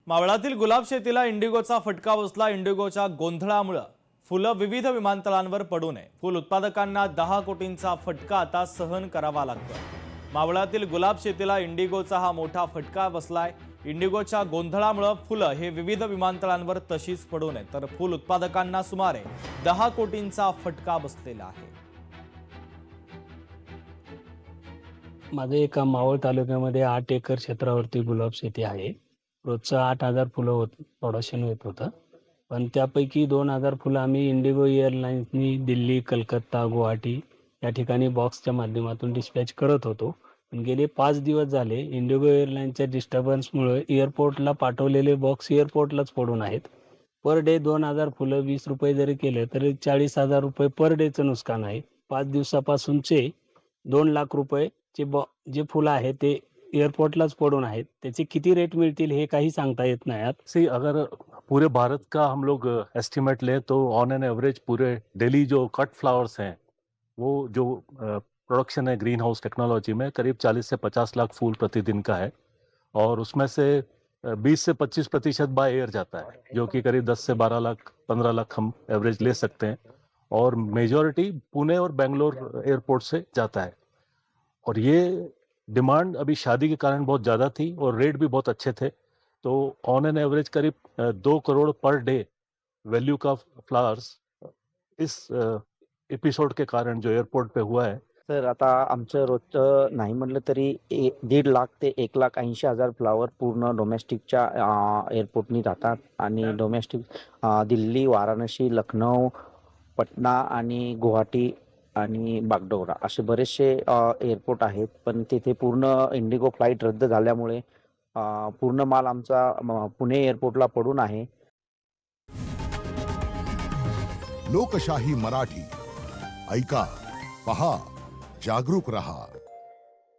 मावळातील गुलाब शेतीला इंडिगोचा फटका बसला। इंडिगोच्या गोंधळामुळे फुलं विविध विमानतळांवर पडू नये। फुल उत्पादकांना 10 कोटींचा फटका आता सहन करावा लागतोय। मावळातील गुलाब शेतीला इंडिगोचा हा मोठा फटका बसलाय। इंडिगोच्या गोंधळामुळे फुलं हे विविध विमानतळांवर तशीच पडू नये, तर फुल उत्पादकांना सुमारे 10 कोटींचा फटका बसलेला आहे। माझे एका मावळ तालुक्यामध्ये 8 एकर क्षेत्रावरती गुलाब शेती आहे। रोजचं 8,000 फुलं प्रोडक्शन होत होतं, पण त्यापैकी 2,000 फुलं आम्ही इंडिगो एअरलाइन्सनी दिल्ली, कलकत्ता, गुवाहाटी या ठिकाणी बॉक्सच्या माध्यमातून डिस्पॅच करत होतो। पण गेले 5 दिवस झाले इंडिगो एअरलाइन्सच्या डिस्टर्बन्समुळे एअरपोर्टला पाठवलेले बॉक्स एअरपोर्टलाच पडून आहेत। पर डे 2,000 फुलं 20 रुपये जरी केले तरी 40,000 रुपये पर डेचं नुकसान आहे। 5 दिवसापासूनचे 2 लाख रुपये जे फुलं आहे ते एयरपोर्टलाच पडून आहेत। त्याचे किती रेट मिळतील हे काही सांगता येत नाही। सी अगर पूरे भारत का हम लोग एस्टिमेट लें तो ऑन एन एवरेज पूरे दिल्ली जो कट फ्लावर्स हैं वो जो प्रोडक्शन है ग्रीन हाउस टेक्नोलॉजी में करीब 40 से 50 लाख फूल प्रतिदिन का है, और उसमें से 20 से 25% बाय एयर जाता है, जो कि करीब 10 से 12 लाख 15 लाख हम एवरेज ले सकते हैं, और मेजॉरिटी पुणे और बेंगलोर एयरपोर्ट से जाता है। और ये डिमांड अभी शादी के कारण बहुत ज़्यादा थी और रेट भी बहुत अच्छे थे, तो ऑन एन एवरेज करीब 2 करोड़ पर डे वैल्यू का फ्लावर्स इस एपिसोड के कारण जो एयरपोर्ट पे हुआ है। सर आता आमचं रोजचं नाही म्हटलं तरी 1.5 लाख ते 1,80,000 फ्लावर पूर्ण डोमेस्टिकच्या एअरपोर्टनी जातात, आणि डोमेस्टिक दिल्ली, वाराणसी, लखनौ, पटना आणि गुवाहाटी आणि बागडोगरा असे बरेचसे एअरपोर्ट आहेत, पण तिथे पूर्ण इंडिगो फ्लाईट रद्द झाल्यामुळे पूर्ण माल आमचा पुणे एअरपोर्टला पडून आहे। लोकशाही मराठी ऐका, पहा, जागरूक रहा।